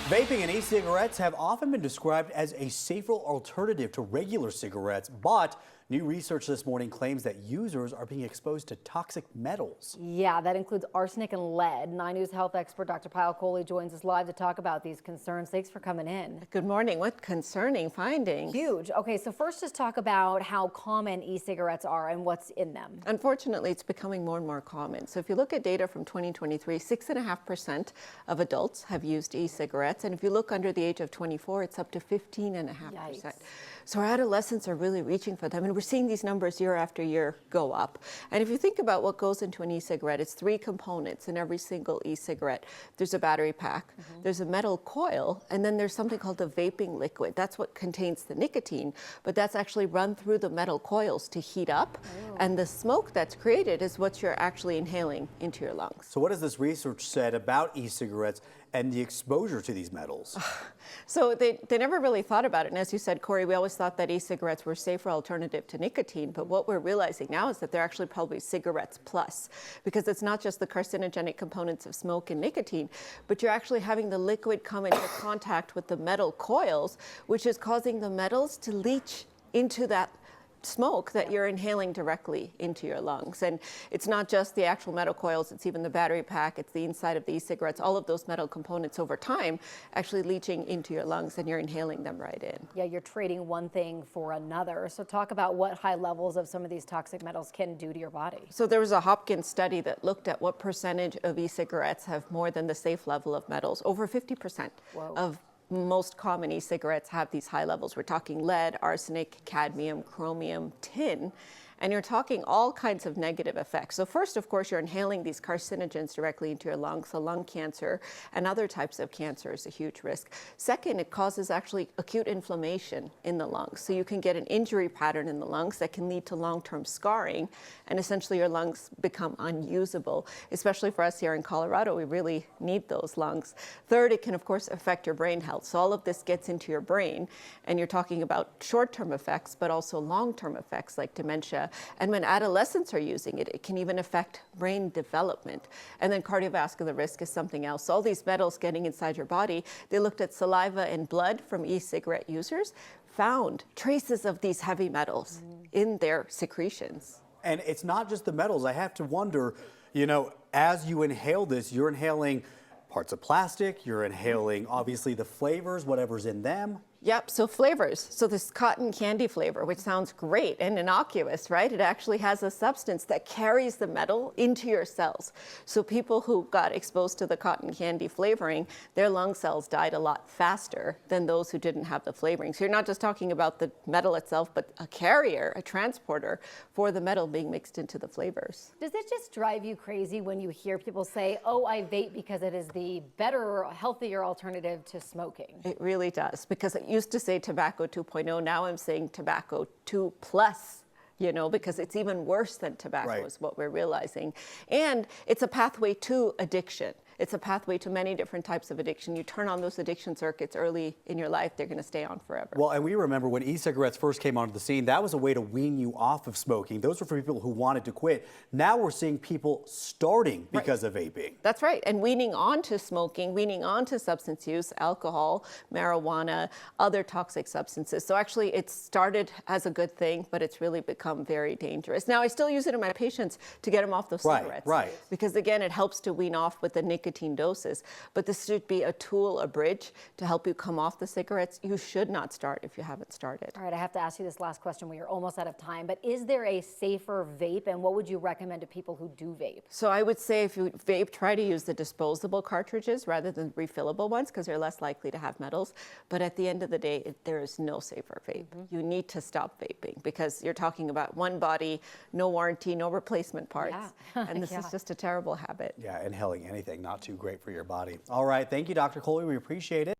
Vaping and e-cigarettes have often been described as a safer alternative to regular cigarettes, but new research this morning claims that users are being exposed to toxic metals. Yeah, that includes arsenic and lead. 9 News health expert Dr. Pyle Coley joins us live to talk about these concerns. Thanks for coming in. Good morning. What concerning findings. Huge. Okay, so first just talk about how common e-cigarettes are and what's in them. Unfortunately, it's becoming more and more common. So if you look at data from 2023, 6.5% of adults have used e-cigarettes. And if you look under the age of 24, it's up to 15.5%. Yikes. So our adolescents are really reaching for them. And we're seeing these numbers year after year go up. And if you think about what goes into an e-cigarette, it's 3 components in every single e-cigarette. There's a battery pack, there's a metal coil, and then there's something called the vaping liquid. That's what contains the nicotine, but that's actually run through the metal coils to heat up. And the smoke that's created is what you're actually inhaling into your lungs. So what has this research said about e-cigarettes and the exposure to these metals? So they never really thought about it. And as you said, Corey, we always thought that e-cigarettes were a safer alternative to nicotine. But what we're realizing now is that they're actually probably cigarettes plus, because it's not just the carcinogenic components of smoke and nicotine, but you're actually having the liquid come into contact with the metal coils, which is causing the metals to leach into that smoke that you're inhaling directly into your lungs. And it's not just the actual metal coils, it's even the battery pack, it's the inside of the e-cigarettes, all of those metal components over time actually leaching into your lungs, and you're inhaling them right in. Yeah, you're trading one thing for another. So talk about what high levels of some of these toxic metals can do to your body. So there was a Hopkins study that looked at what percentage of e-cigarettes have more than the safe level of metals. Over 50% of most common e-cigarettes have these high levels. We're talking lead, arsenic, cadmium, chromium, tin, and you're talking all kinds of negative effects. So first, of course, you're inhaling these carcinogens directly into your lungs. So lung cancer and other types of cancer is a huge risk. Second, it causes actually acute inflammation in the lungs. So you can get an injury pattern in the lungs that can lead to long-term scarring, and essentially your lungs become unusable. Especially for us here in Colorado, we really need those lungs. Third, it can, of course, affect your brain health. So all of this gets into your brain, and you're talking about short-term effects, but also long-term effects like dementia. And when adolescents are using it, it can even affect brain development. And then cardiovascular risk is something else. So all these metals getting inside your body, they looked at saliva and blood from e-cigarette users, found traces of these heavy metals in their secretions. And it's not just the metals. I have to wonder, as you inhale this, you're inhaling parts of plastic, you're inhaling obviously the flavors, whatever's in them. Yep, so flavors. So this cotton candy flavor, which sounds great and innocuous, right? It actually has a substance that carries the metal into your cells. So people who got exposed to the cotton candy flavoring, their lung cells died a lot faster than those who didn't have the flavoring. So you're not just talking about the metal itself, but a carrier, a transporter for the metal being mixed into the flavors. Does it just drive you crazy when you hear people say, oh, I vape because it is the better, healthier alternative to smoking? It really does, because it used to say tobacco 2.0. Now I'm saying tobacco 2 plus, because it's even worse than tobacco is what we're realizing. And it's a pathway to addiction. It's a pathway to many different types of addiction. You turn on those addiction circuits early in your life, they're going to stay on forever. Well, and we remember when e-cigarettes first came onto the scene, that was a way to wean you off of smoking. Those were for people who wanted to quit. Now we're seeing people starting because of vaping. That's right. And weaning onto smoking, weaning onto substance use, alcohol, marijuana, other toxic substances. So actually it started as a good thing, but it's really become very dangerous. Now I still use it in my patients to get them off those cigarettes. Right. Because again, it helps to wean off with the nicotine doses, but this should be a tool, a bridge to help you come off the cigarettes. You should not start if you haven't started. All right, I have to ask you this last question. We are almost out of time, but is there a safer vape, and what would you recommend to people who do vape? So I would say if you vape, try to use the disposable cartridges rather than refillable ones, because they're less likely to have metals. But at the end of the day, there is no safer vape. You need to stop vaping, because you're talking about one body, no warranty, no replacement parts. And this is just a terrible habit. Yeah, inhaling anything, not too great for your body. All right, thank you, Dr. Coley. We appreciate it.